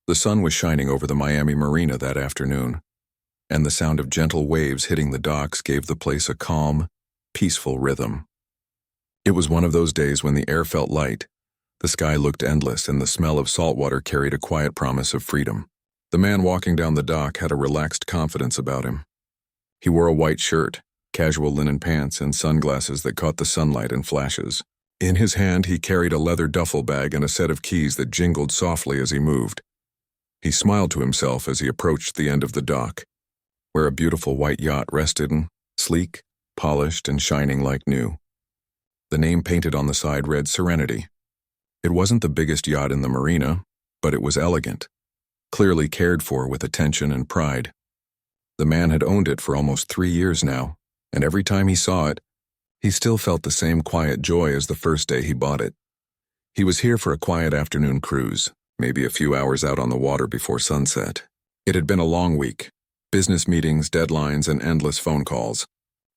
The sun was shining over the Miami marina that afternoon, and the sound of gentle waves hitting the docks gave the place a calm, peaceful rhythm. It was one of those days when the air felt light, the sky looked endless, and the smell of salt water carried a quiet promise of freedom. The man walking down the dock had a relaxed confidence about him. He wore a white shirt, casual linen pants, and sunglasses that caught the sunlight in flashes. In his hand, he carried a leather duffel bag and a set of keys that jingled softly as he moved. He smiled to himself as he approached the end of the dock, where a beautiful white yacht rested, sleek, polished, and shining like new. The name painted on the side read Serenity. It wasn't the biggest yacht in the marina, but it was elegant, clearly cared for with attention and pride. The man had owned it for almost 3 years now, and every time he saw it, he still felt the same quiet joy as the first day he bought it. He was here for a quiet afternoon cruise, maybe a few hours out on the water before sunset. It had been a long week, business meetings, deadlines, and endless phone calls.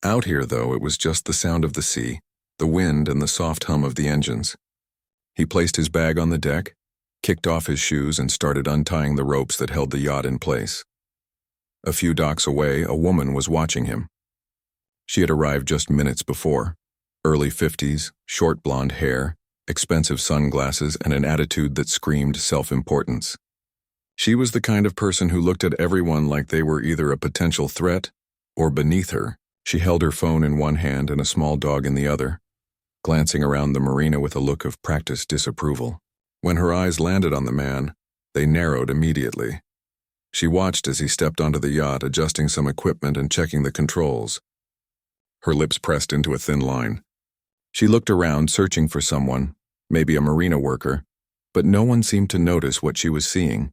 Out here, though, it was just the sound of the sea, the wind, and the soft hum of the engines. He placed his bag on the deck, kicked off his shoes, and started untying the ropes that held the yacht in place. A few docks away, a woman was watching him. She had arrived just minutes before, early 50s, short blonde hair, expensive sunglasses, and an attitude that screamed self-importance. She was the kind of person who looked at everyone like they were either a potential threat or beneath her. She held her phone in one hand and a small dog in the other, glancing around the marina with a look of practiced disapproval. When her eyes landed on the man, they narrowed immediately. She watched as he stepped onto the yacht, adjusting some equipment and checking the controls. Her lips pressed into a thin line. She looked around, searching for someone, maybe a marina worker, but no one seemed to notice what she was seeing.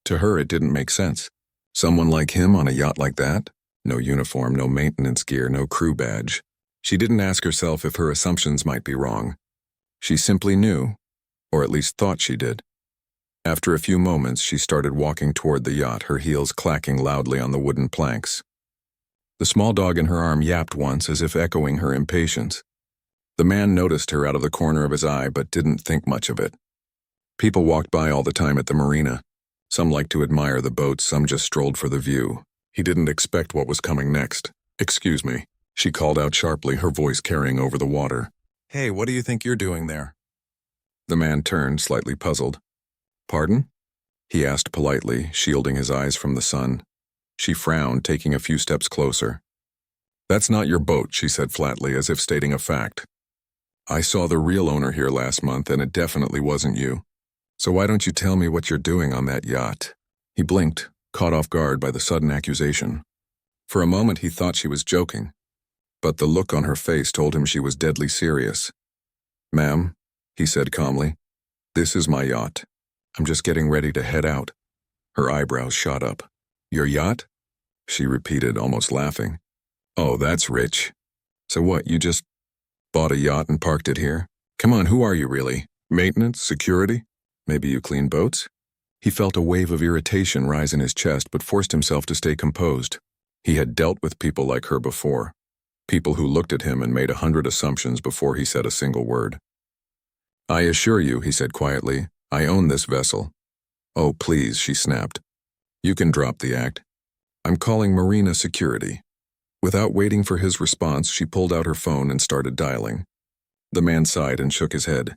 To her, it didn't make sense. Someone like him on a yacht like that? No uniform, no maintenance gear, no crew badge. She didn't ask herself if her assumptions might be wrong. She simply knew, or at least thought she did. After a few moments, she started walking toward the yacht, her heels clacking loudly on the wooden planks. The small dog in her arm yapped once, as if echoing her impatience. The man noticed her out of the corner of his eye, but didn't think much of it. People walked by all the time at the marina. Some liked to admire the boats, some just strolled for the view. He didn't expect what was coming next. "Excuse me," she called out sharply, her voice carrying over the water. "Hey, what do you think you're doing there?" The man turned, slightly puzzled. "Pardon?" he asked politely, shielding his eyes from the sun. She frowned, taking a few steps closer. "That's not your boat," she said flatly, as if stating a fact. "I saw the real owner here last month, and it definitely wasn't you. So why don't you tell me what you're doing on that yacht?" He blinked, caught off guard by the sudden accusation. For a moment he thought she was joking, but the look on her face told him she was deadly serious. "Ma'am," he said calmly, "this is my yacht. I'm just getting ready to head out." Her eyebrows shot up. "Your yacht?" she repeated, almost laughing. "Oh, that's rich. So what, you just bought a yacht and parked it here? Come on, who are you really? Maintenance? Security? Maybe you clean boats?" He felt a wave of irritation rise in his chest, but forced himself to stay composed. He had dealt with people like her before. People who looked at him and made 100 assumptions before he said a single word. "I assure you," he said quietly, "I own this vessel." "Oh, please," she snapped. "You can drop the act. I'm calling Marina Security." Without waiting for his response, she pulled out her phone and started dialing. The man sighed and shook his head.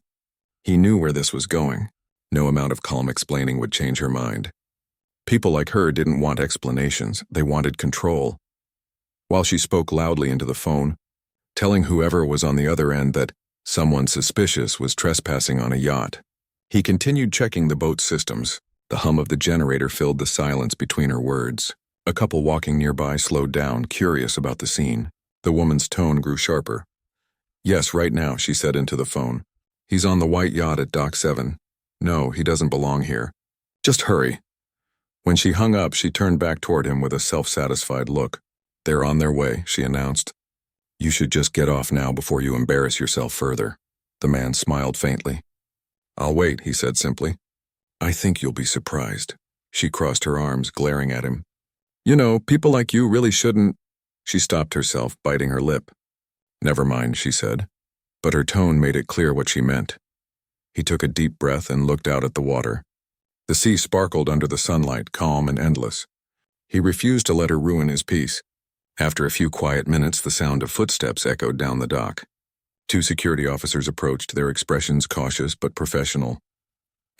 He knew where this was going. No amount of calm explaining would change her mind. People like her didn't want explanations, they wanted control. While she spoke loudly into the phone, telling whoever was on the other end that someone suspicious was trespassing on a yacht, he continued checking the boat's systems. The hum of the generator filled the silence between her words. A couple walking nearby slowed down, curious about the scene. The woman's tone grew sharper. "Yes, right now," she said into the phone. "He's on the white yacht at Dock 7. No, he doesn't belong here. Just hurry." When she hung up, she turned back toward him with a self-satisfied look. "They're on their way," she announced. "You should just get off now before you embarrass yourself further." The man smiled faintly. "I'll wait," he said simply. "I think you'll be surprised." She crossed her arms, glaring at him. "You know, people like you really shouldn't—" She stopped herself, biting her lip. "Never mind," she said, but her tone made it clear what she meant. He took a deep breath and looked out at the water. The sea sparkled under the sunlight, calm and endless. He refused to let her ruin his peace. After a few quiet minutes, the sound of footsteps echoed down the dock. 2 security officers approached, their expressions cautious but professional.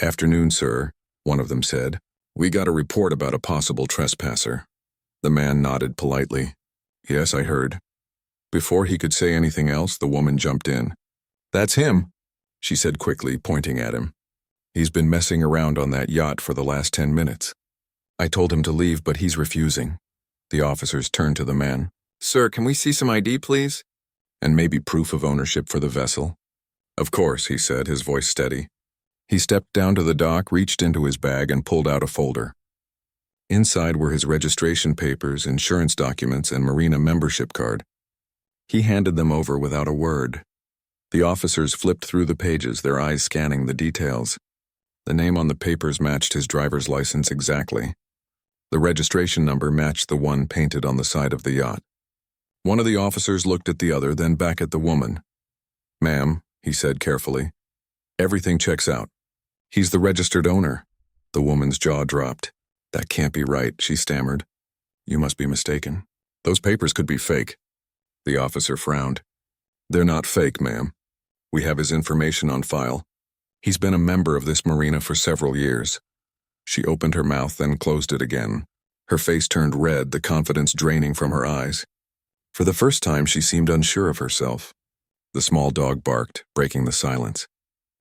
"Afternoon, sir," one of them said. "We got a report about a possible trespasser." The man nodded politely. "Yes, I heard." Before he could say anything else, the woman jumped in. "That's him," she said quickly, pointing at him. "He's been messing around on that yacht for the last 10 minutes. I told him to leave, but he's refusing." The officers turned to the man. "Sir, can we see some ID, please? And maybe proof of ownership for the vessel?" "Of course," he said, his voice steady. He stepped down to the dock, reached into his bag, and pulled out a folder. Inside were his registration papers, insurance documents, and marina membership card. He handed them over without a word. The officers flipped through the pages, their eyes scanning the details. The name on the papers matched his driver's license exactly. The registration number matched the one painted on the side of the yacht. One of the officers looked at the other, then back at the woman. "Ma'am," he said carefully, "everything checks out. He's the registered owner." The woman's jaw dropped. "That can't be right," she stammered. "You must be mistaken. Those papers could be fake." The officer frowned. "They're not fake, ma'am. We have his information on file. He's been a member of this marina for several years." She opened her mouth, then closed it again. Her face turned red, the confidence draining from her eyes. For the first time, she seemed unsure of herself. The small dog barked, breaking the silence.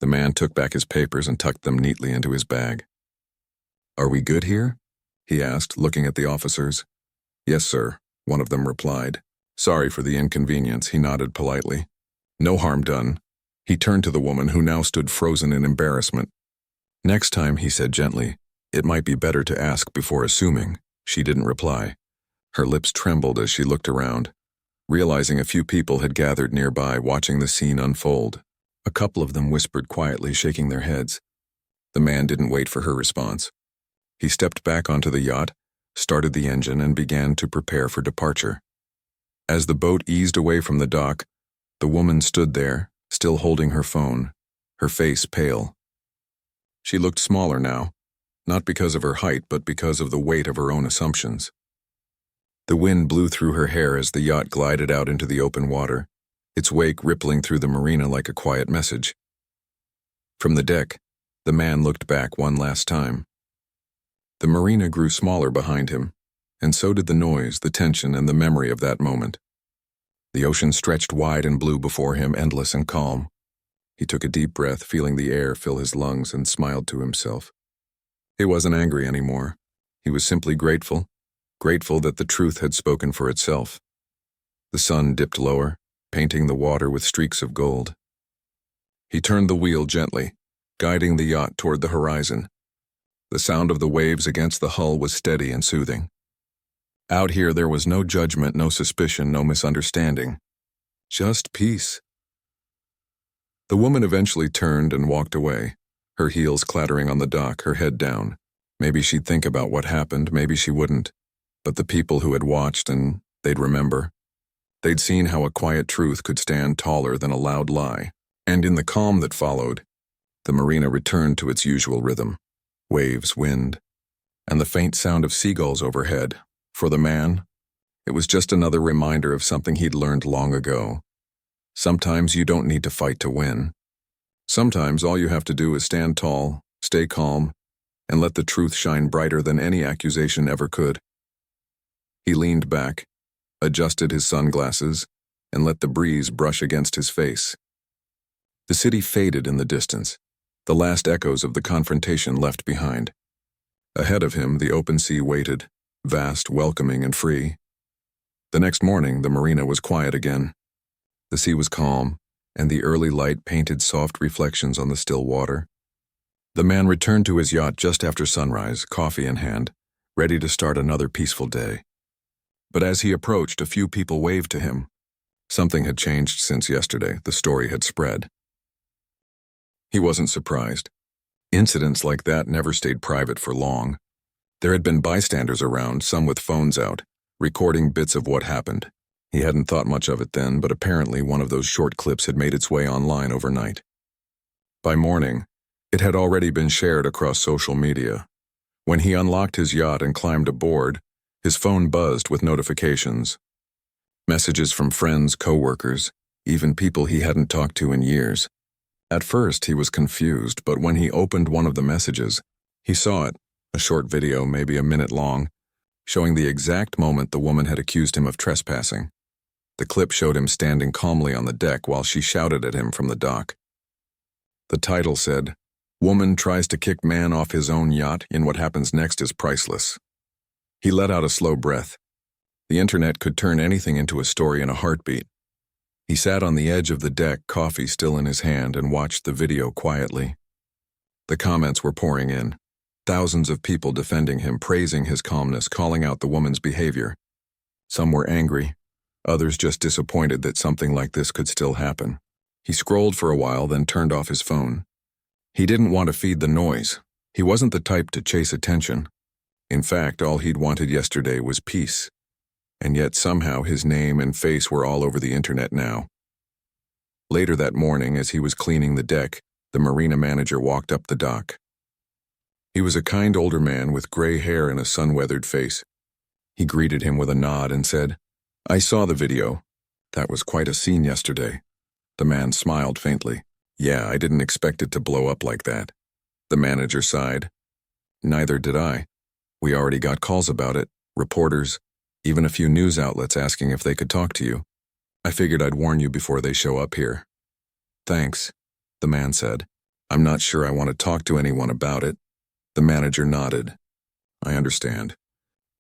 The man took back his papers and tucked them neatly into his bag. "Are we good here?" he asked, looking at the officers. "Yes, sir," one of them replied. "Sorry for the inconvenience," he nodded politely. "No harm done." He turned to the woman, who now stood frozen in embarrassment. "Next time," he said gently, "it might be better to ask before assuming." She didn't reply. Her lips trembled as she looked around, realizing a few people had gathered nearby, watching the scene unfold. A couple of them whispered quietly, shaking their heads. The man didn't wait for her response. He stepped back onto the yacht, started the engine, and began to prepare for departure. As the boat eased away from the dock, the woman stood there, still holding her phone, her face pale. She looked smaller now, not because of her height, but because of the weight of her own assumptions. The wind blew through her hair as the yacht glided out into the open water, its wake rippling through the marina like a quiet message. From the deck, the man looked back one last time. The marina grew smaller behind him, and so did the noise, the tension, and the memory of that moment. The ocean stretched wide and blue before him, endless and calm. He took a deep breath, feeling the air fill his lungs, and smiled to himself. He wasn't angry anymore. He was simply grateful that the truth had spoken for itself. The sun dipped lower, painting the water with streaks of gold. He turned the wheel gently, guiding the yacht toward the horizon. The sound of the waves against the hull was steady and soothing. Out here there was no judgment, no suspicion, no misunderstanding. Just peace. The woman eventually turned and walked away, her heels clattering on the dock, her head down. Maybe she'd think about what happened, maybe she wouldn't. But the people who had watched, and they'd remember. They'd seen how a quiet truth could stand taller than a loud lie. And in the calm that followed, the marina returned to its usual rhythm. Waves, wind, and the faint sound of seagulls overhead. For the man, it was just another reminder of something he'd learned long ago. Sometimes you don't need to fight to win. Sometimes all you have to do is stand tall, stay calm, and let the truth shine brighter than any accusation ever could. He leaned back, adjusted his sunglasses, and let the breeze brush against his face. The city faded in the distance, the last echoes of the confrontation left behind. Ahead of him, the open sea waited, vast, welcoming, and free. The next morning, the marina was quiet again. The sea was calm, and the early light painted soft reflections on the still water. The man returned to his yacht just after sunrise, coffee in hand, ready to start another peaceful day. But as he approached, a few people waved to him. Something had changed since yesterday. The story had spread. He wasn't surprised. Incidents like that never stayed private for long. There had been bystanders around, some with phones out, recording bits of what happened. He hadn't thought much of it then, but apparently one of those short clips had made its way online overnight. By morning, It had already been shared across social media. When he unlocked his yacht and climbed aboard, his phone buzzed with notifications. Messages from friends, co-workers, even people he hadn't talked to in years. At first, he was confused, but when he opened one of the messages, he saw it, a short video, maybe a minute long, showing the exact moment the woman had accused him of trespassing. The clip showed him standing calmly on the deck while she shouted at him from the dock. The title said, "Woman tries to kick man off his own yacht, and what happens next is priceless." He let out a slow breath. The internet could turn anything into a story in a heartbeat. He sat on the edge of the deck, coffee still in his hand, and watched the video quietly. The comments were pouring in. Thousands of people defending him, praising his calmness, calling out the woman's behavior. Some were angry, others just disappointed that something like this could still happen. He scrolled for a while, then turned off his phone. He didn't want to feed the noise. He wasn't the type to chase attention. In fact, all he'd wanted yesterday was peace. And yet somehow his name and face were all over the internet now. Later that morning, as he was cleaning the deck, the marina manager walked up the dock. He was a kind older man with gray hair and a sun-weathered face. He greeted him with a nod and said, "I saw the video. That was quite a scene yesterday." The man smiled faintly. "Yeah, I didn't expect it to blow up like that." The manager sighed. "Neither did I. We already got calls about it, reporters, even a few news outlets asking if they could talk to you. I figured I'd warn you before they show up here." "Thanks," the man said. "I'm not sure I want to talk to anyone about it." The manager nodded. "I understand.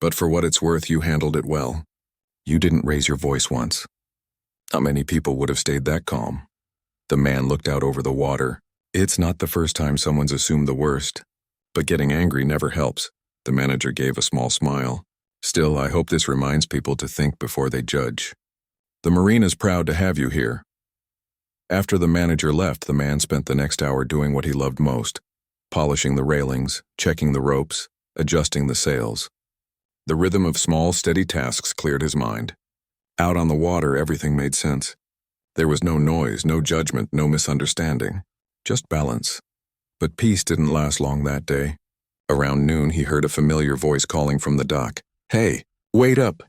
But for what it's worth, you handled it well. You didn't raise your voice once. Not many people would have stayed that calm." The man looked out over the water. "It's not the first time someone's assumed the worst. But getting angry never helps." The manager gave a small smile. "Still, I hope this reminds people to think before they judge. The marina's proud to have you here." After the manager left, the man spent the next hour doing what he loved most, polishing the railings, checking the ropes, adjusting the sails. The rhythm of small, steady tasks cleared his mind. Out on the water, everything made sense. There was no noise, no judgment, no misunderstanding, just balance. But peace didn't last long that day. Around noon, he heard a familiar voice calling from the dock. "Hey, wait up!"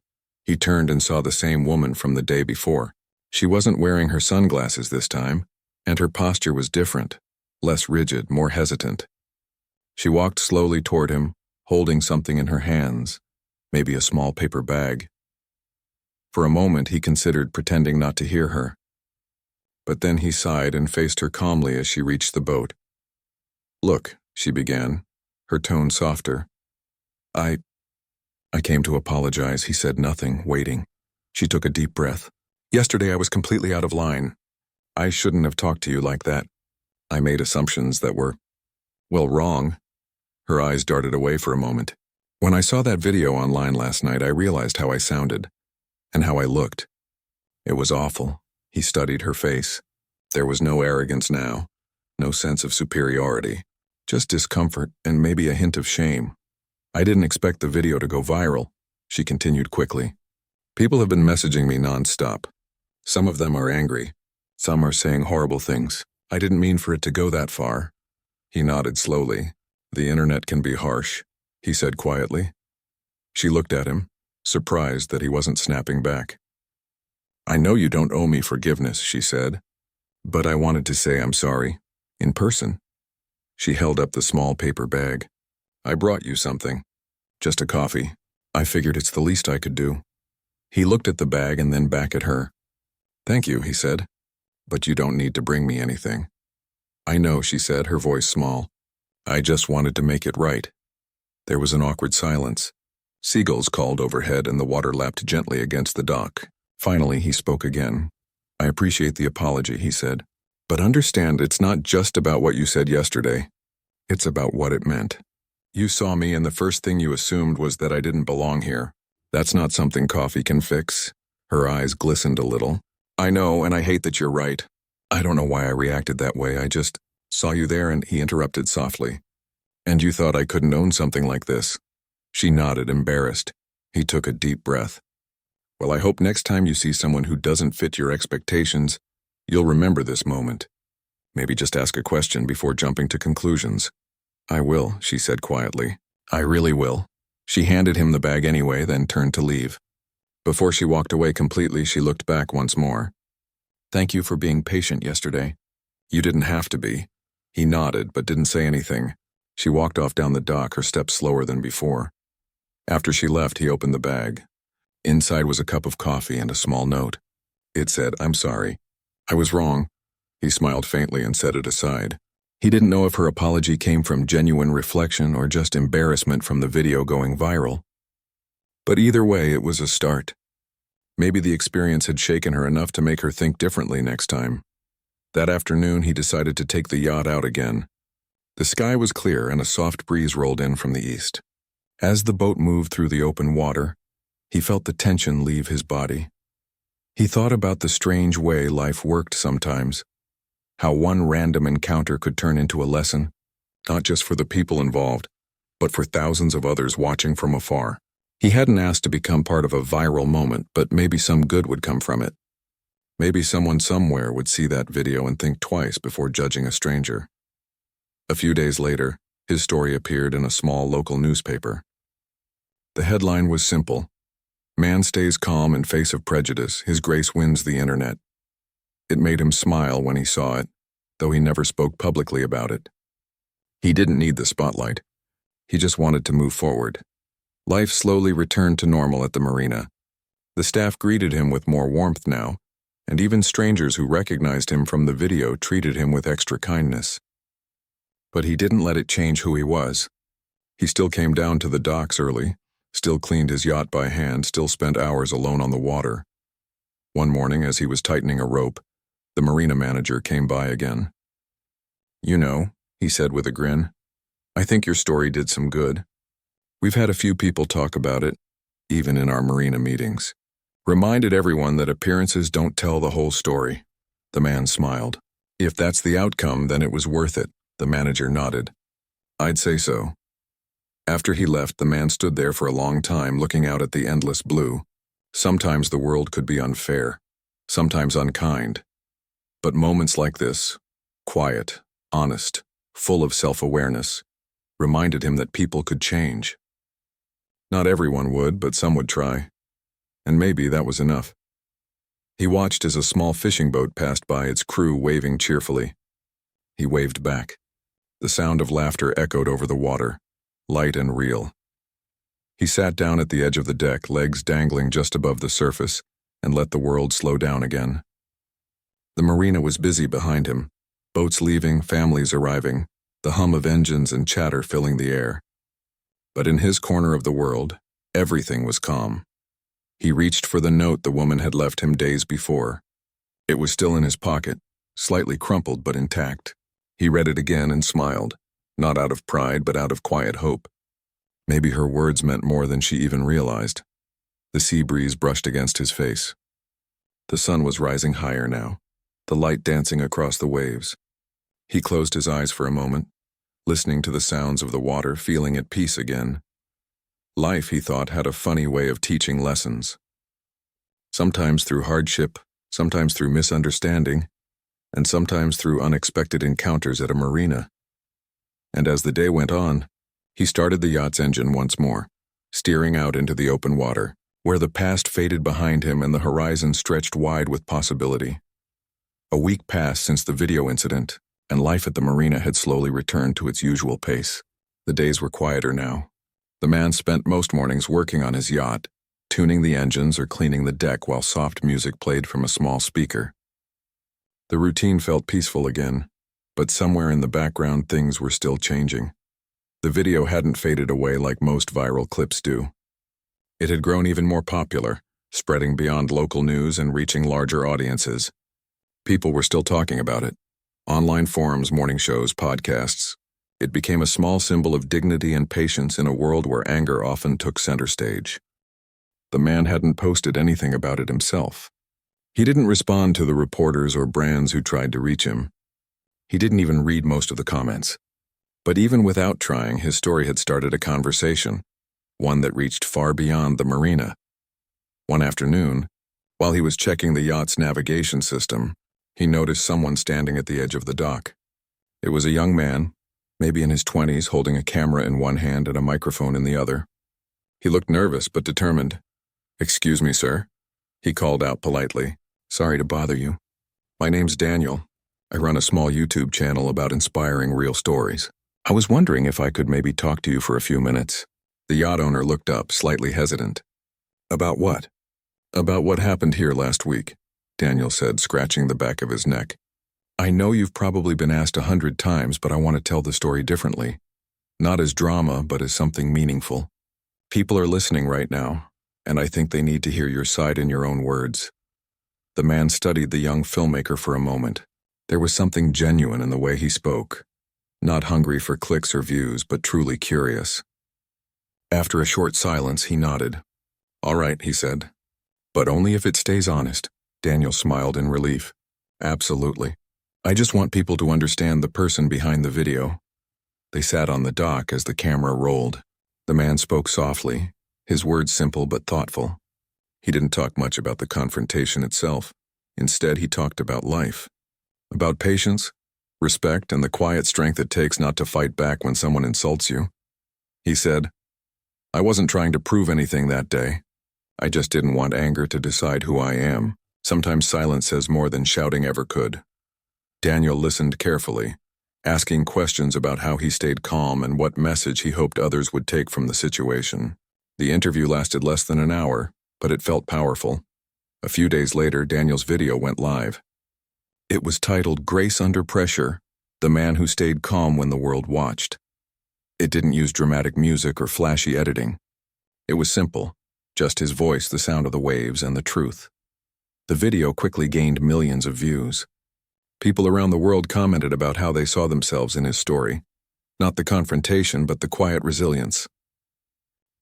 He turned and saw the same woman from the day before. She wasn't wearing her sunglasses this time, and her posture was different, less rigid, more hesitant. She walked slowly toward him, holding something in her hands, maybe a small paper bag. For a moment, he considered pretending not to hear her. But then he sighed and faced her calmly as she reached the boat. "Look," she began, her tone softer. I came to apologize." He said nothing, waiting. She took a deep breath. "Yesterday I was completely out of line. I shouldn't have talked to you like that. I made assumptions that were, well, wrong." Her eyes darted away for a moment. "When I saw that video online last night, I realized how I sounded, and how I looked. It was awful." He studied her face. There was no arrogance now, no sense of superiority, just discomfort and maybe a hint of shame. "I didn't expect the video to go viral," she continued quickly. "People have been messaging me nonstop. Some of them are angry. Some are saying horrible things. I didn't mean for it to go that far." He nodded slowly. "The internet can be harsh," he said quietly. She looked at him, surprised that he wasn't snapping back. "I know you don't owe me forgiveness," she said, "but I wanted to say I'm sorry, in person." She held up the small paper bag. "I brought you something. Just a coffee. I figured it's the least I could do." He looked at the bag and then back at her. "Thank you," he said, "but you don't need to bring me anything." "I know," she said, her voice small. "I just wanted to make it right." There was an awkward silence. Seagulls called overhead and the water lapped gently against the dock. Finally, he spoke again. "I appreciate the apology," he said, "but understand it's not just about what you said yesterday. It's about what it meant. You saw me and the first thing you assumed was that I didn't belong here. That's not something coffee can fix." Her eyes glistened a little. "I know, and I hate that you're right. I don't know why I reacted that way. I just saw you there," and he interrupted softly. "And you thought I couldn't own something like this?" She nodded, embarrassed. He took a deep breath. "Well, I hope next time you see someone who doesn't fit your expectations, you'll remember this moment. Maybe just ask a question before jumping to conclusions. I will, she said quietly. I really will. She handed him the bag anyway, then turned to leave. Before she walked away completely, she looked back once more. Thank you for being patient yesterday. You didn't have to be. He nodded, but didn't say anything. She walked off down the dock, her steps slower than before. After she left, he opened the bag. Inside was a cup of coffee and a small note. It said, I'm sorry. I was wrong. He smiled faintly and set it aside. He didn't know if her apology came from genuine reflection or just embarrassment from the video going viral. But either way, it was a start. Maybe the experience had shaken her enough to make her think differently next time. That afternoon, he decided to take the yacht out again. The sky was clear and a soft breeze rolled in from the east. As the boat moved through the open water, he felt the tension leave his body. He thought about the strange way life worked sometimes, how one random encounter could turn into a lesson, not just for the people involved, but for thousands of others watching from afar. He hadn't asked to become part of a viral moment, but maybe some good would come from it. Maybe someone somewhere would see that video and think twice before judging a stranger. A few days later, his story appeared in a small local newspaper. The headline was simple. Man stays calm in face of prejudice, his grace wins the internet. It made him smile when he saw it, though he never spoke publicly about it. He didn't need the spotlight. He just wanted to move forward. Life slowly returned to normal at the marina. The staff greeted him with more warmth now, and even strangers who recognized him from the video treated him with extra kindness. But he didn't let it change who he was. He still came down to the docks early, still cleaned his yacht by hand, still spent hours alone on the water. One morning, as he was tightening a rope, the marina manager came by again. You know, he said with a grin, I think your story did some good. We've had a few people talk about it, even in our marina meetings. Reminded everyone that appearances don't tell the whole story. The man smiled. If that's the outcome, then it was worth it, the manager nodded. I'd say so. After he left, the man stood there for a long time looking out at the endless blue. Sometimes the world could be unfair, sometimes unkind. But moments like this, quiet, honest, full of self-awareness, reminded him that people could change. Not everyone would, but some would try. And maybe that was enough. He watched as a small fishing boat passed by, its crew waving cheerfully. He waved back. The sound of laughter echoed over the water, light and real. He sat down at the edge of the deck, legs dangling just above the surface, and let the world slow down again. The marina was busy behind him, boats leaving, families arriving, the hum of engines and chatter filling the air. But in his corner of the world, everything was calm. He reached for the note the woman had left him days before. It was still in his pocket, slightly crumpled but intact. He read it again and smiled, not out of pride but out of quiet hope. Maybe her words meant more than she even realized. The sea breeze brushed against his face. The sun was rising higher now, the light dancing across the waves. He closed his eyes for a moment, listening to the sounds of the water, feeling at peace again. Life, he thought, had a funny way of teaching lessons. Sometimes through hardship, sometimes through misunderstanding, and sometimes through unexpected encounters at a marina. And as the day went on, he started the yacht's engine once more, steering out into the open water, where the past faded behind him and the horizon stretched wide with possibility. A week passed since the video incident, and life at the marina had slowly returned to its usual pace. The days were quieter now. The man spent most mornings working on his yacht, tuning the engines or cleaning the deck while soft music played from a small speaker. The routine felt peaceful again, but somewhere in the background things were still changing. The video hadn't faded away like most viral clips do. It had grown even more popular, spreading beyond local news and reaching larger audiences. People were still talking about it. Online forums, morning shows, podcasts. It became a small symbol of dignity and patience in a world where anger often took center stage. The man hadn't posted anything about it himself. He didn't respond to the reporters or brands who tried to reach him. He didn't even read most of the comments. But even without trying, his story had started a conversation, one that reached far beyond the marina. One afternoon, while he was checking the yacht's navigation system, He noticed someone standing at the edge of the dock. It was a young man, maybe in his 20s, holding a camera in one hand and a microphone in the other. He looked nervous but determined. "Excuse me, sir," he called out politely. "Sorry to bother you. My name's Daniel. I run a small YouTube channel about inspiring real stories. I was wondering if I could maybe talk to you for a few minutes." The yacht owner looked up, slightly hesitant. "About what?" "About what happened here last week," Daniel said, scratching the back of his neck. "I know you've probably been asked 100 times, but I want to tell the story differently. Not as drama, but as something meaningful. People are listening right now, and I think they need to hear your side in your own words." The man studied the young filmmaker for a moment. There was something genuine in the way he spoke. Not hungry for clicks or views, but truly curious. After a short silence, he nodded. "All right," he said. "But only if it stays honest." Daniel smiled in relief. "Absolutely. I just want people to understand the person behind the video." They sat on the dock as the camera rolled. The man spoke softly, his words simple but thoughtful. He didn't talk much about the confrontation itself. Instead, he talked about life. About patience, respect, and the quiet strength it takes not to fight back when someone insults you. He said, "I wasn't trying to prove anything that day. I just didn't want anger to decide who I am. Sometimes silence says more than shouting ever could." Daniel listened carefully, asking questions about how he stayed calm and what message he hoped others would take from the situation. The interview lasted less than an hour, but it felt powerful. A few days later, Daniel's video went live. It was titled "Grace Under Pressure: The Man Who Stayed Calm When the World Watched." It didn't use dramatic music or flashy editing. It was simple, just his voice, the sound of the waves, and the truth. The video quickly gained millions of views. People around the world commented about how they saw themselves in his story. Not the confrontation, but the quiet resilience.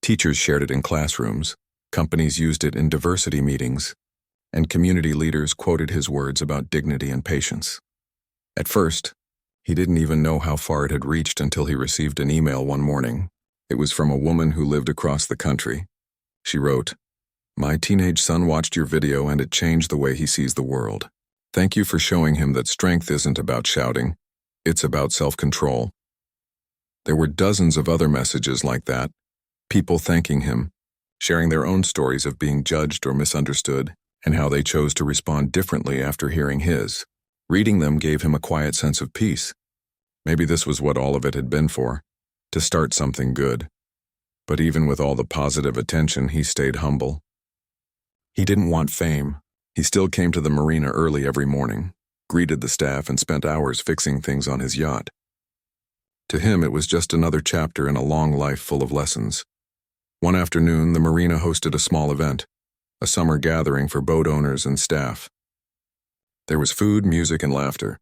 Teachers shared it in classrooms, companies used it in diversity meetings, and community leaders quoted his words about dignity and patience. At first, he didn't even know how far it had reached until he received an email one morning. It was from a woman who lived across the country. She wrote, "My teenage son watched your video and it changed the way he sees the world. Thank you for showing him that strength isn't about shouting, it's about self-control." There were dozens of other messages like that, people thanking him, sharing their own stories of being judged or misunderstood, and how they chose to respond differently after hearing his. Reading them gave him a quiet sense of peace. Maybe this was what all of it had been for, to start something good. But even with all the positive attention, he stayed humble. He didn't want fame. He still came to the marina early every morning, greeted the staff, and spent hours fixing things on his yacht. To him, it was just another chapter in a long life full of lessons. One afternoon, the marina hosted a small event, a summer gathering for boat owners and staff. There was food, music, and laughter.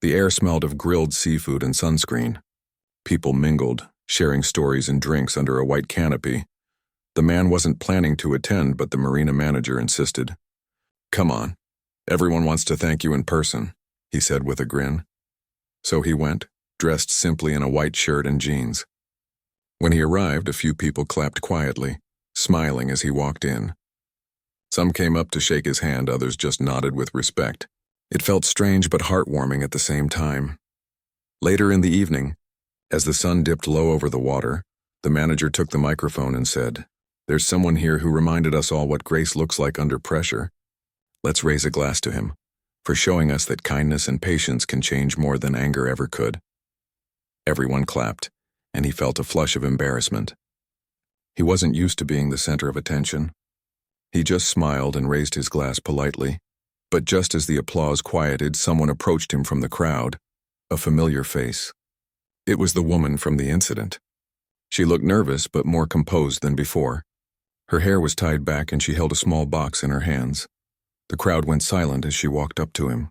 The air smelled of grilled seafood and sunscreen. People mingled, sharing stories and drinks under a white canopy. The man wasn't planning to attend, but the marina manager insisted. "Come on. Everyone wants to thank you in person," he said with a grin. So he went, dressed simply in a white shirt and jeans. When he arrived, a few people clapped quietly, smiling as he walked in. Some came up to shake his hand, others just nodded with respect. It felt strange but heartwarming at the same time. Later in the evening, as the sun dipped low over the water, the manager took the microphone and said, "There's someone here who reminded us all what grace looks like under pressure. Let's raise a glass to him, for showing us that kindness and patience can change more than anger ever could." Everyone clapped, and he felt a flush of embarrassment. He wasn't used to being the center of attention. He just smiled and raised his glass politely. But just as the applause quieted, someone approached him from the crowd, a familiar face. It was the woman from the incident. She looked nervous but more composed than before. Her hair was tied back and she held a small box in her hands. The crowd went silent as she walked up to him.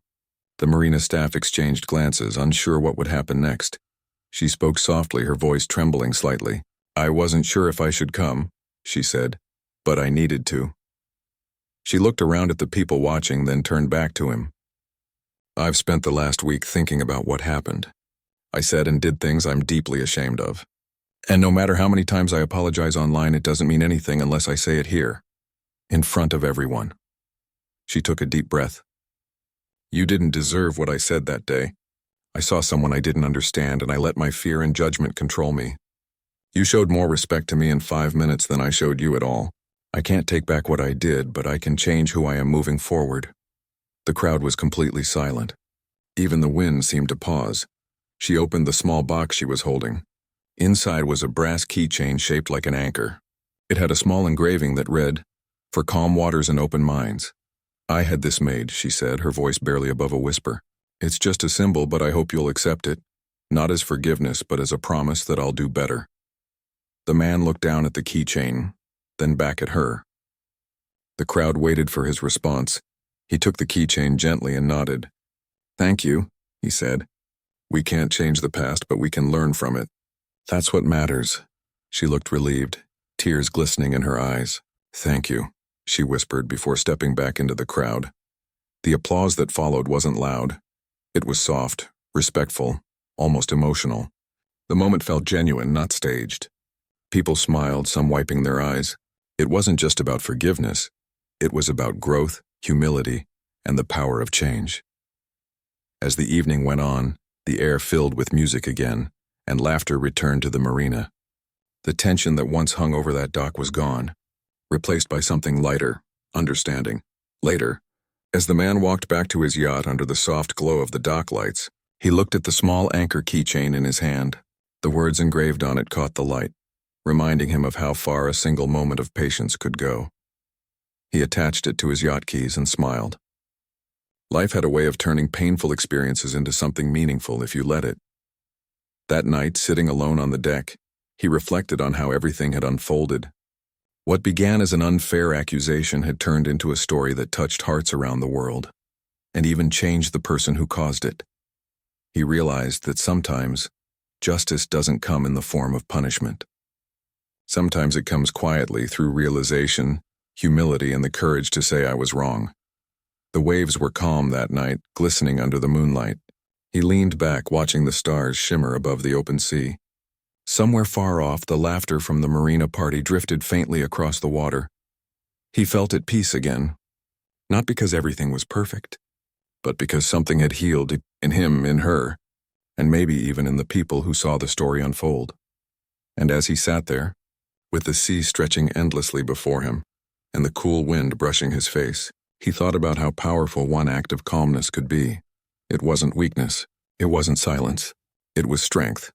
The marina staff exchanged glances, unsure what would happen next. She spoke softly, her voice trembling slightly. "I wasn't sure if I should come," she said, "but I needed to." She looked around at the people watching, then turned back to him. "I've spent the last week thinking about what happened. I said and did things I'm deeply ashamed of. And no matter how many times I apologize online, it doesn't mean anything unless I say it here, in front of everyone." She took a deep breath. You didn't deserve what I said that day. I saw someone I didn't understand, and I let my fear and judgment control me. You showed more respect to me in 5 minutes than I showed you at all. I can't take back what I did, but I can change who I am moving forward." The crowd was completely silent. Even the wind seemed to pause. She opened the small box she was holding. Inside was a brass keychain shaped like an anchor. It had a small engraving that read, "For calm waters and open minds." "I had this made," she said, her voice barely above a whisper. "It's just a symbol, but I hope you'll accept it. Not as forgiveness, but as a promise that I'll do better." The man looked down at the keychain, then back at her. The crowd waited for his response. He took the keychain gently and nodded. "Thank you," he said. "We can't change the past, but we can learn from it. That's what matters." She looked relieved, tears glistening in her eyes. "Thank you," she whispered before stepping back into the crowd. The applause that followed wasn't loud. It was soft, respectful, almost emotional. The moment felt genuine, not staged. People smiled, some wiping their eyes. It wasn't just about forgiveness. It was about growth, humility, and the power of change. As the evening went on, the air filled with music again, and laughter returned to the marina. The tension that once hung over that dock was gone, replaced by something lighter, understanding. Later, as the man walked back to his yacht under the soft glow of the dock lights, he looked at the small anchor keychain in his hand. The words engraved on it caught the light, reminding him of how far a single moment of patience could go. He attached it to his yacht keys and smiled. Life had a way of turning painful experiences into something meaningful if you let it. That night, sitting alone on the deck, he reflected on how everything had unfolded. What began as an unfair accusation had turned into a story that touched hearts around the world, and even changed the person who caused it. He realized that sometimes justice doesn't come in the form of punishment. Sometimes it comes quietly through realization, humility, and the courage to say I was wrong. The waves were calm that night, glistening under the moonlight. He leaned back, watching the stars shimmer above the open sea. Somewhere far off, the laughter from the marina party drifted faintly across the water. He felt at peace again, not because everything was perfect, but because something had healed in him, in her, and maybe even in the people who saw the story unfold. And as he sat there, with the sea stretching endlessly before him, and the cool wind brushing his face, he thought about how powerful one act of calmness could be. It wasn't weakness. It wasn't silence. It was strength,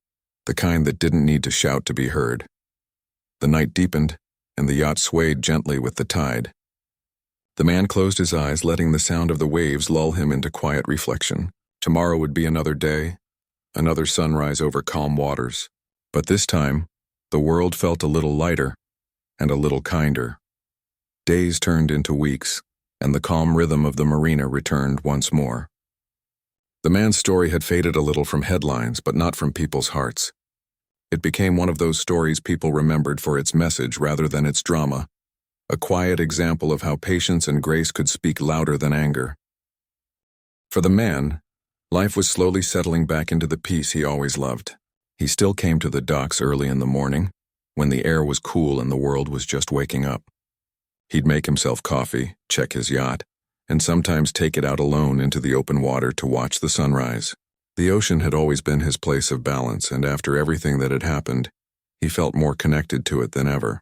the kind that didn't need to shout to be heard. The night deepened, and the yacht swayed gently with the tide. The man closed his eyes, letting the sound of the waves lull him into quiet reflection. Tomorrow would be another day, another sunrise over calm waters. But this time, the world felt a little lighter and a little kinder. Days turned into weeks, and the calm rhythm of the marina returned once more. The man's story had faded a little from headlines, but not from people's hearts. It became one of those stories people remembered for its message rather than its drama, a quiet example of how patience and grace could speak louder than anger. For the man, life was slowly settling back into the peace he always loved. He still came to the docks early in the morning, when the air was cool and the world was just waking up. He'd make himself coffee, check his yacht, and sometimes take it out alone into the open water to watch the sunrise. The ocean had always been his place of balance, and after everything that had happened, he felt more connected to it than ever.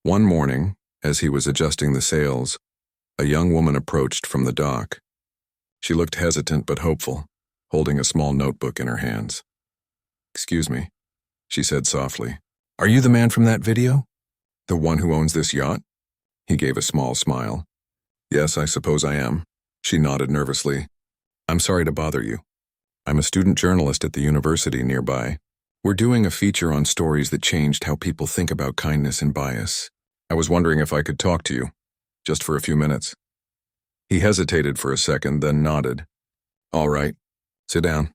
One morning, as he was adjusting the sails, a young woman approached from the dock. She looked hesitant but hopeful, holding a small notebook in her hands. "Excuse me," she said softly. "Are you the man from that video? The one who owns this yacht?" He gave a small smile. "Yes, I suppose I am." She nodded nervously. "I'm sorry to bother you. I'm a student journalist at the university nearby. We're doing a feature on stories that changed how people think about kindness and bias. I was wondering if I could talk to you, just for a few minutes." He hesitated for a second, then nodded. "All right, sit down."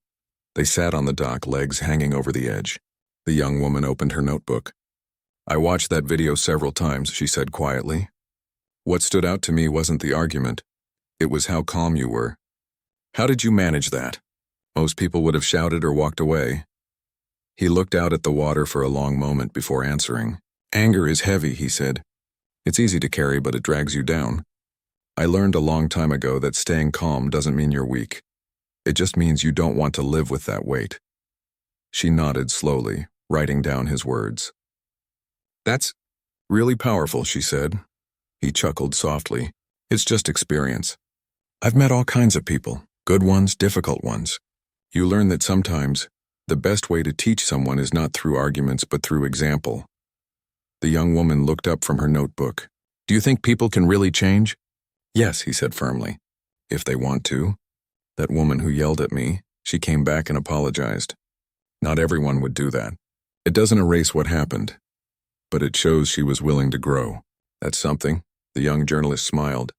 They sat on the dock, legs hanging over the edge. The young woman opened her notebook. "I watched that video several times," she said quietly. "What stood out to me wasn't the argument. It was how calm you were. How did you manage that? Most people would have shouted or walked away." He looked out at the water for a long moment before answering. "Anger is heavy," he said. "It's easy to carry, but it drags you down. I learned a long time ago that staying calm doesn't mean you're weak. It just means you don't want to live with that weight. She nodded slowly, writing down his words. That's really powerful, she said. He chuckled softly. It's just experience. I've met all kinds of people, good ones, difficult ones. You learn that sometimes the best way to teach someone is not through arguments but through example. The young woman looked up from her notebook. Do you think people can really change? Yes, he said firmly. If they want to. That woman who yelled at me, she came back and apologized. Not everyone would do that. It doesn't erase what happened, but it shows she was willing to grow. That's something. The young journalist smiled.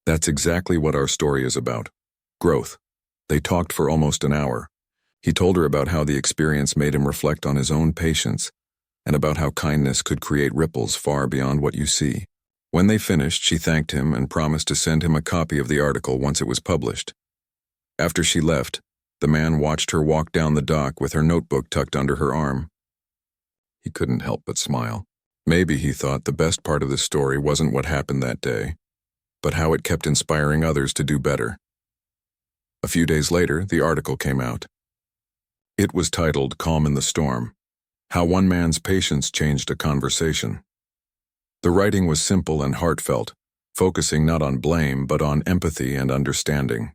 That's exactly what our story is about. Growth. They talked for almost an hour. He told her about how the experience made him reflect on his own patience and about how kindness could create ripples far beyond what you see. When they finished, she thanked him and promised to send him a copy of the article once it was published. After she left, the man watched her walk down the dock with her notebook tucked under her arm. He couldn't help but smile. Maybe, he thought, the best part of the story wasn't what happened that day, but how it kept inspiring others to do better. A few days later, the article came out. It was titled Calm in the Storm: How One Man's Patience Changed a Conversation. The writing was simple and heartfelt, focusing not on blame but on empathy and understanding.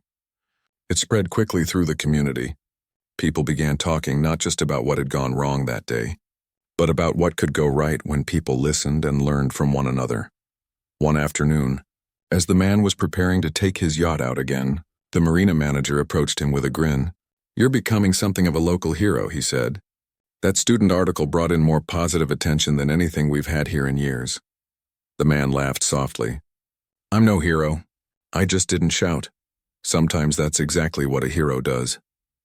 It spread quickly through the community. People began talking not just about what had gone wrong that day, but about what could go right when people listened and learned from one another. One afternoon, as the man was preparing to take his yacht out again, the marina manager approached him with a grin. You're becoming something of a local hero, he said. That student article brought in more positive attention than anything we've had here in years. The man laughed softly. I'm no hero. I just didn't shout. Sometimes that's exactly what a hero does,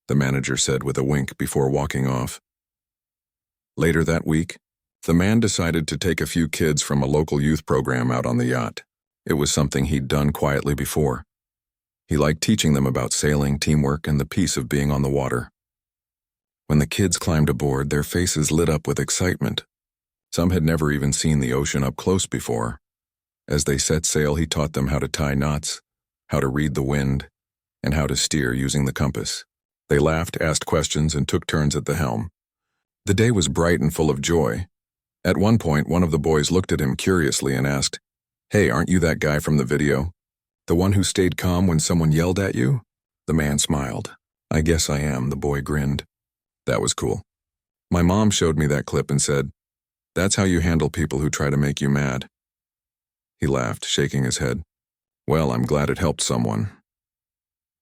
the manager said with a wink before walking off. Later that week, the man decided to take a few kids from a local youth program out on the yacht. It was something he'd done quietly before. He liked teaching them about sailing, teamwork, and the peace of being on the water. When the kids climbed aboard, their faces lit up with excitement. Some had never even seen the ocean up close before. As they set sail, he taught them how to tie knots, how to read the wind, and how to steer using the compass. They laughed, asked questions, and took turns at the helm. The day was bright and full of joy. At one point, one of the boys looked at him curiously and asked, Hey, aren't you that guy from the video? The one who stayed calm when someone yelled at you? The man smiled. I guess I am, the boy grinned. That was cool. My mom showed me that clip and said, That's how you handle people who try to make you mad. He laughed, shaking his head. Well, I'm glad it helped someone.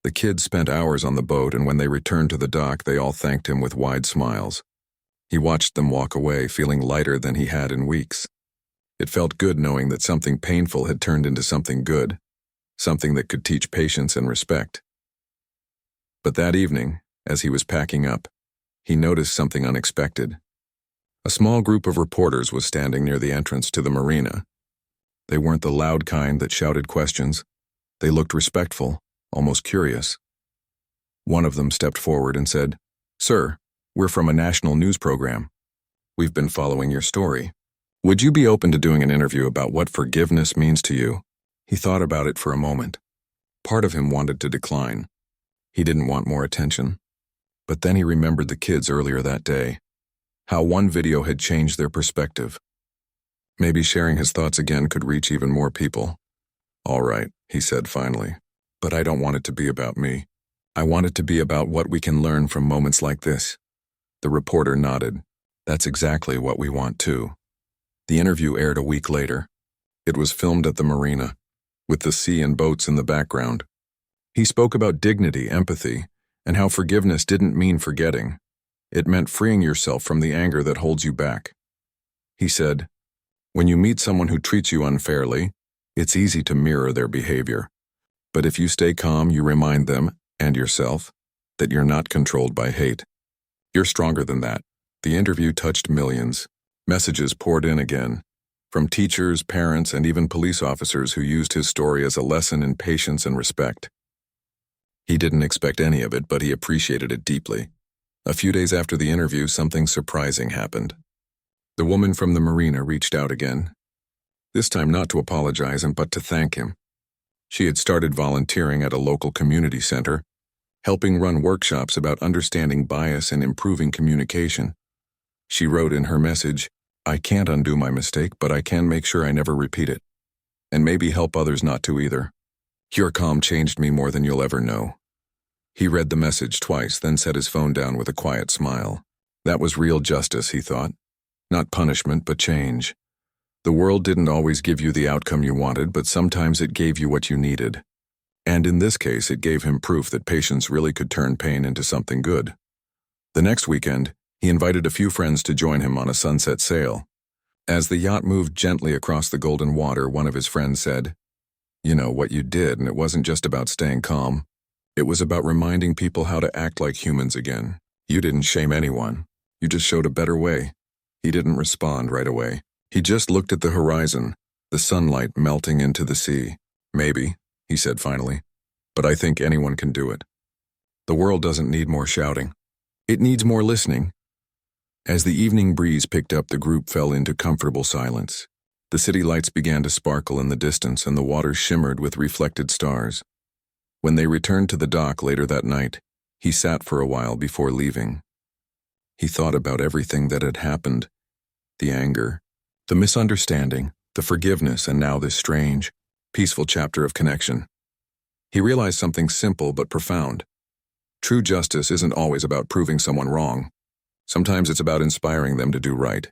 The kids spent hours on the boat, and when they returned to the dock, they all thanked him with wide smiles. He watched them walk away, feeling lighter than he had in weeks. It felt good knowing that something painful had turned into something good, something that could teach patience and respect. But that evening, as he was packing up, he noticed something unexpected. A small group of reporters was standing near the entrance to the marina. They weren't the loud kind that shouted questions. They looked respectful, almost curious. One of them stepped forward and said, Sir, we're from a national news program. We've been following your story. Would you be open to doing an interview about what forgiveness means to you? He thought about it for a moment. Part of him wanted to decline. He didn't want more attention. But then he remembered the kids earlier that day, how one video had changed their perspective. Maybe sharing his thoughts again could reach even more people. All right, he said finally, but I don't want it to be about me. I want it to be about what we can learn from moments like this. The reporter nodded. That's exactly what we want too. The interview aired a week later. It was filmed at the marina, with the sea and boats in the background. He spoke about dignity, empathy, and how forgiveness didn't mean forgetting. It meant freeing yourself from the anger that holds you back. He said, When you meet someone who treats you unfairly, it's easy to mirror their behavior. But if you stay calm, you remind them, and yourself, that you're not controlled by hate. You're stronger than that. The interview touched millions. Messages poured in again, from teachers, parents, and even police officers who used his story as a lesson in patience and respect. He didn't expect any of it, but he appreciated it deeply. A few days after the interview, something surprising happened. The woman from the marina reached out again, this time not to apologize but to thank him. She had started volunteering at a local community center, helping run workshops about understanding bias and improving communication. She wrote in her message, "I can't undo my mistake, but I can make sure I never repeat it. And maybe help others not to either. Your calm changed me more than you'll ever know." He read the message twice, then set his phone down with a quiet smile. That was real justice, he thought. Not punishment, but change. The world didn't always give you the outcome you wanted, but sometimes it gave you what you needed. And in this case, it gave him proof that patience really could turn pain into something good. The next weekend, he invited a few friends to join him on a sunset sail. As the yacht moved gently across the golden water, one of his friends said, "You know what you did, and it wasn't just about staying calm. It was about reminding people how to act like humans again. You didn't shame anyone. You just showed a better way." He didn't respond right away. He just looked at the horizon, the sunlight melting into the sea. "Maybe," he said finally, "but I think anyone can do it. The world doesn't need more shouting. It needs more listening." As the evening breeze picked up, the group fell into comfortable silence. The city lights began to sparkle in the distance, and the water shimmered with reflected stars. When they returned to the dock later that night, he sat for a while before leaving. He thought about everything that had happened, the anger, the misunderstanding, the forgiveness, and now this strange, peaceful chapter of connection. He realized something simple but profound. True justice isn't always about proving someone wrong. Sometimes it's about inspiring them to do right.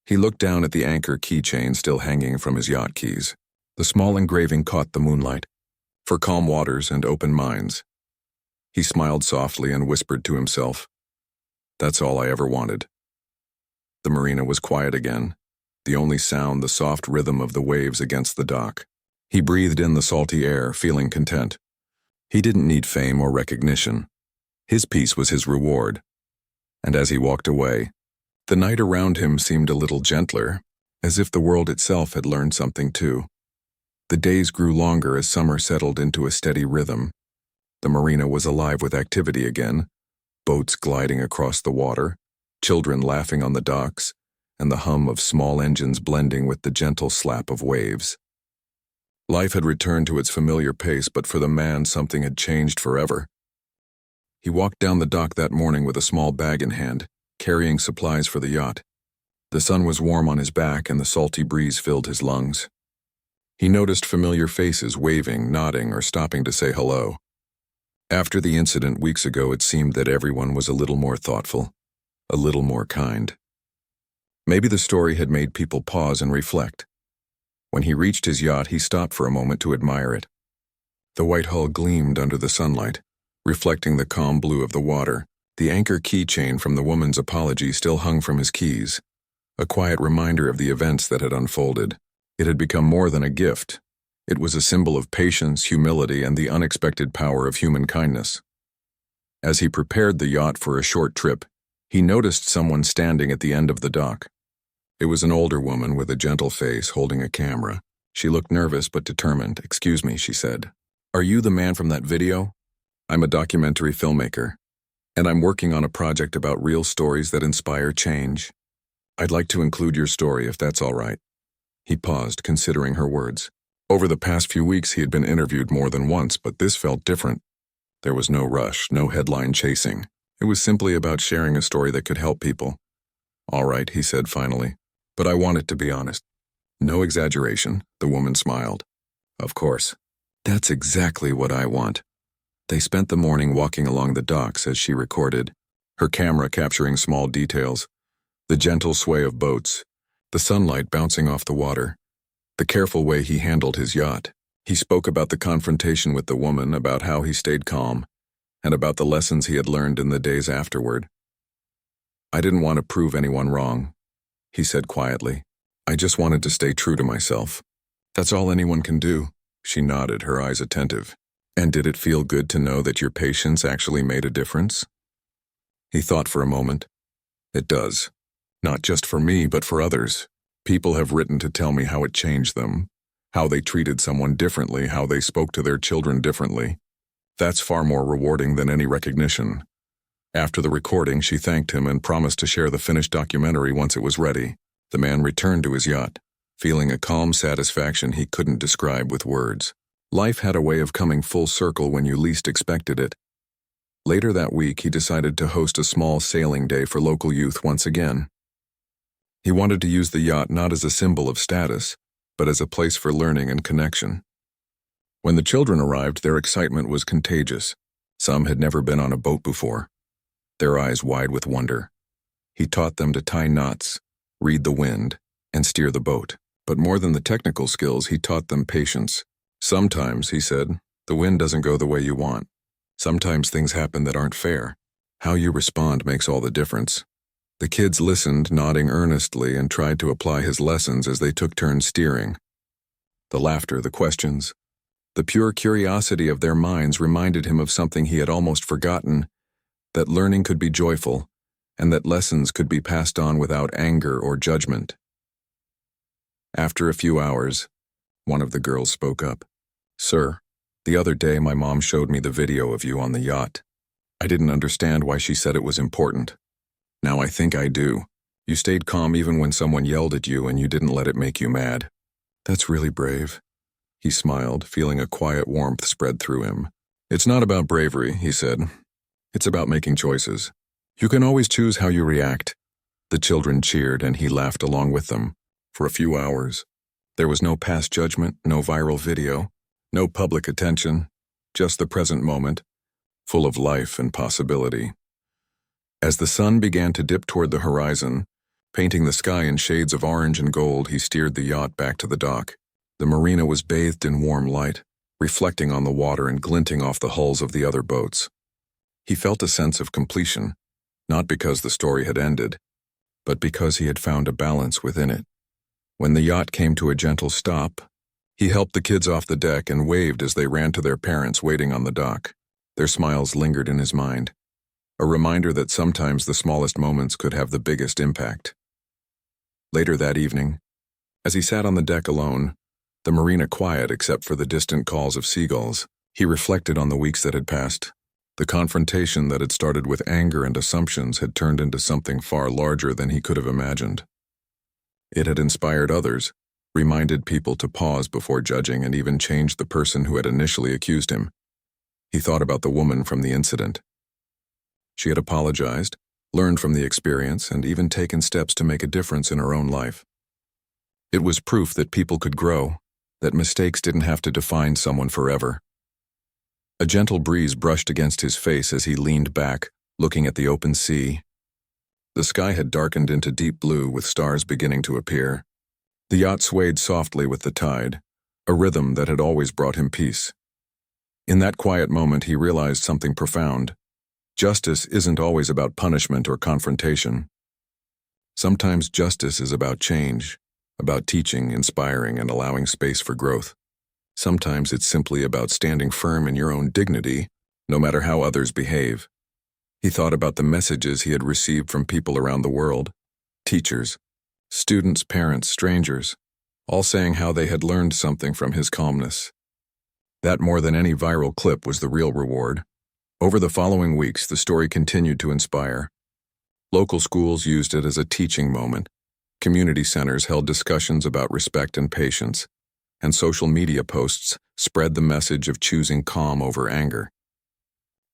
He looked down at the anchor keychain still hanging from his yacht keys. The small engraving caught the moonlight. "For calm waters and open minds." He smiled softly and whispered to himself, "That's all I ever wanted." The marina was quiet again, the only sound the soft rhythm of the waves against the dock. He breathed in the salty air, feeling content. He didn't need fame or recognition. His peace was his reward. And as he walked away, the night around him seemed a little gentler, as if the world itself had learned something too. The days grew longer as summer settled into a steady rhythm. The marina was alive with activity again, boats gliding across the water, children laughing on the docks, and the hum of small engines blending with the gentle slap of waves. Life had returned to its familiar pace, but for the man something had changed forever. He walked down the dock that morning with a small bag in hand, carrying supplies for the yacht. The sun was warm on his back and the salty breeze filled his lungs. He noticed familiar faces waving, nodding, or stopping to say hello. After the incident weeks ago, it seemed that everyone was a little more thoughtful, a little more kind. Maybe the story had made people pause and reflect. When he reached his yacht, he stopped for a moment to admire it. The white hull gleamed under the sunlight, reflecting the calm blue of the water. The anchor keychain from the woman's apology still hung from his keys, a quiet reminder of the events that had unfolded. It had become more than a gift. It was a symbol of patience, humility, and the unexpected power of human kindness. As he prepared the yacht for a short trip, he noticed someone standing at the end of the dock. It was an older woman with a gentle face holding a camera. She looked nervous but determined. "Excuse me," she said. "Are you the man from that video? I'm a documentary filmmaker, and I'm working on a project about real stories that inspire change. I'd like to include your story if that's all right." He paused, considering her words. Over the past few weeks, he had been interviewed more than once, but this felt different. There was no rush, no headline chasing. It was simply about sharing a story that could help people. "All right," he said finally, "but I want it to be honest." "No exaggeration," the woman smiled. "Of course. That's exactly what I want." They spent the morning walking along the docks as she recorded, her camera capturing small details, the gentle sway of boats, the sunlight bouncing off the water, the careful way he handled his yacht. He spoke about the confrontation with the woman, about how he stayed calm, and about the lessons he had learned in the days afterward. "I didn't want to prove anyone wrong," he said quietly. "I just wanted to stay true to myself." "That's all anyone can do." She nodded, her eyes attentive. "And did it feel good to know that your patience actually made a difference?" He thought for a moment. "It does. Not just for me, but for others. People have written to tell me how it changed them, how they treated someone differently, how they spoke to their children differently. That's far more rewarding than any recognition." After the recording, she thanked him and promised to share the finished documentary once it was ready. The man returned to his yacht, feeling a calm satisfaction he couldn't describe with words. Life had a way of coming full circle when you least expected it. Later that week, he decided to host a small sailing day for local youth once again. He wanted to use the yacht not as a symbol of status, but as a place for learning and connection. When the children arrived, their excitement was contagious. Some had never been on a boat before, their eyes wide with wonder. He taught them to tie knots, read the wind, and steer the boat. But more than the technical skills, he taught them patience. Sometimes, he said, the wind doesn't go the way you want. Sometimes things happen that aren't fair. How you respond makes all the difference. The kids listened, nodding earnestly, and tried to apply his lessons as they took turns steering. The laughter, the questions, the pure curiosity of their minds reminded him of something he had almost forgotten, that learning could be joyful, and that lessons could be passed on without anger or judgment. After a few hours, one of the girls spoke up. "Sir, the other day my mom showed me the video of you on the yacht. I didn't understand why she said it was important. Now I think I do. You stayed calm even when someone yelled at you and you didn't let it make you mad. That's really brave." He smiled, feeling a quiet warmth spread through him. "It's not about bravery," he said. "It's about making choices. You can always choose how you react." The children cheered and he laughed along with them. For a few hours, there was no past judgment, no viral video, no public attention, just the present moment, full of life and possibility. As the sun began to dip toward the horizon, painting the sky in shades of orange and gold, he steered the yacht back to the dock. The marina was bathed in warm light, reflecting on the water and glinting off the hulls of the other boats. He felt a sense of completion, not because the story had ended, but because he had found a balance within it. When the yacht came to a gentle stop, he helped the kids off the deck and waved as they ran to their parents waiting on the dock. Their smiles lingered in his mind, a reminder that sometimes the smallest moments could have the biggest impact. Later that evening, as he sat on the deck alone, the marina quiet except for the distant calls of seagulls, he reflected on the weeks that had passed. The confrontation that had started with anger and assumptions had turned into something far larger than he could have imagined. It had inspired others, reminded people to pause before judging, and even changed the person who had initially accused him. He thought about the woman from the incident. She had apologized, learned from the experience, and even taken steps to make a difference in her own life. It was proof that people could grow, that mistakes didn't have to define someone forever. A gentle breeze brushed against his face as he leaned back, looking at the open sea. The sky had darkened into deep blue with stars beginning to appear. The yacht swayed softly with the tide, a rhythm that had always brought him peace. In that quiet moment, he realized something profound. Justice isn't always about punishment or confrontation. Sometimes justice is about change, about teaching, inspiring, and allowing space for growth. Sometimes it's simply about standing firm in your own dignity, no matter how others behave. He thought about the messages he had received from people around the world, teachers, students, parents, strangers, all saying how they had learned something from his calmness. That, more than any viral clip, was the real reward. Over the following weeks, the story continued to inspire. Local schools used it as a teaching moment. Community centers held discussions about respect and patience, and social media posts spread the message of choosing calm over anger.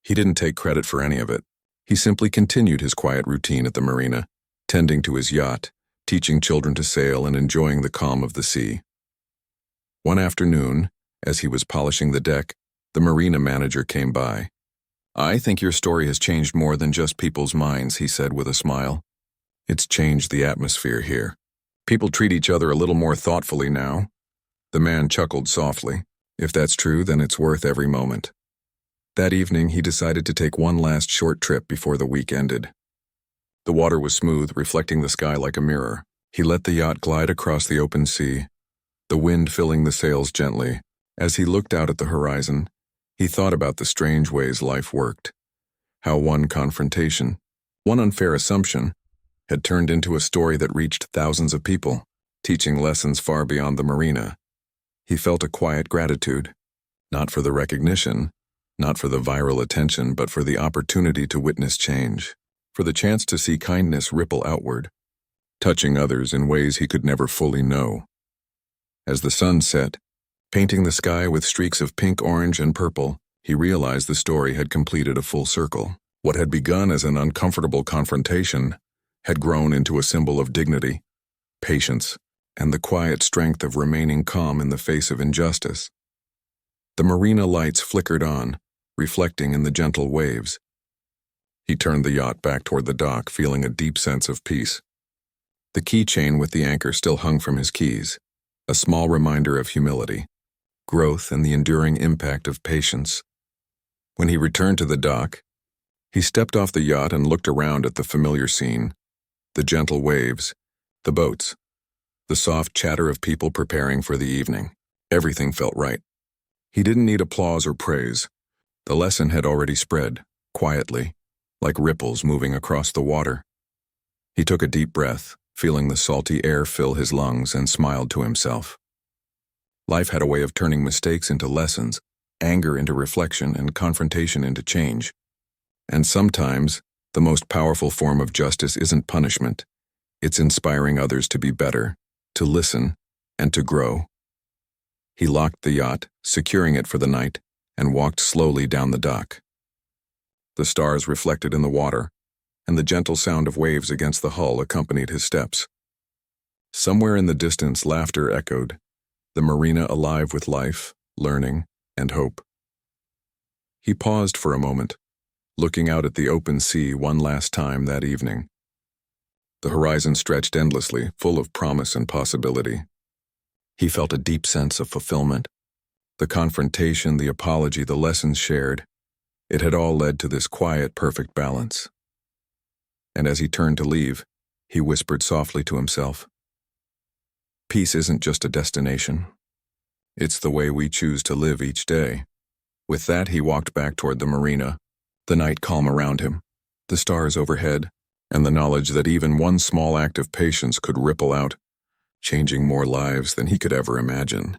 He didn't take credit for any of it. He simply continued his quiet routine at the marina, tending to his yacht, teaching children to sail, and enjoying the calm of the sea. One afternoon, as he was polishing the deck, the marina manager came by. "I think your story has changed more than just people's minds," he said with a smile. "It's changed the atmosphere here. People treat each other a little more thoughtfully now." The man chuckled softly. "If that's true, then it's worth every moment." That evening, he decided to take one last short trip before the week ended. The water was smooth, reflecting the sky like a mirror. He let the yacht glide across the open sea, the wind filling the sails gently. As he looked out at the horizon, he thought about the strange ways life worked, how one confrontation, one unfair assumption, had turned into a story that reached thousands of people, teaching lessons far beyond the marina. He felt a quiet gratitude, not for the recognition, not for the viral attention, but for the opportunity to witness change, for the chance to see kindness ripple outward, touching others in ways he could never fully know. As the sun set, Painting the sky with streaks of pink, orange, and purple, he realized the story had completed a full circle. What had begun as an uncomfortable confrontation had grown into a symbol of dignity, patience, and the quiet strength of remaining calm in the face of injustice. The marina lights flickered on, reflecting in the gentle waves. He turned the yacht back toward the dock, feeling a deep sense of peace. The keychain with the anchor still hung from his keys, a small reminder of humility, growth, and the enduring impact of patience. When he returned to the dock, he stepped off the yacht and looked around at the familiar scene, the gentle waves, the boats, the soft chatter of people preparing for the evening. Everything felt right. He didn't need applause or praise. The lesson had already spread, quietly, like ripples moving across the water. He took a deep breath, feeling the salty air fill his lungs, and smiled to himself. Life had a way of turning mistakes into lessons, anger into reflection, and confrontation into change. And sometimes, the most powerful form of justice isn't punishment. It's inspiring others to be better, to listen, and to grow. He locked the yacht, securing it for the night, and walked slowly down the dock. The stars reflected in the water, and the gentle sound of waves against the hull accompanied his steps. Somewhere in the distance, laughter echoed, the marina alive with life, learning, and hope. He paused for a moment, looking out at the open sea one last time that evening. The horizon stretched endlessly, full of promise and possibility. He felt a deep sense of fulfillment. The confrontation, the apology, the lessons shared, it had all led to this quiet, perfect balance. And as he turned to leave, he whispered softly to himself, "Peace isn't just a destination. It's the way we choose to live each day." With that, he walked back toward the marina, the night calm around him, the stars overhead, and the knowledge that even one small act of patience could ripple out, changing more lives than he could ever imagine.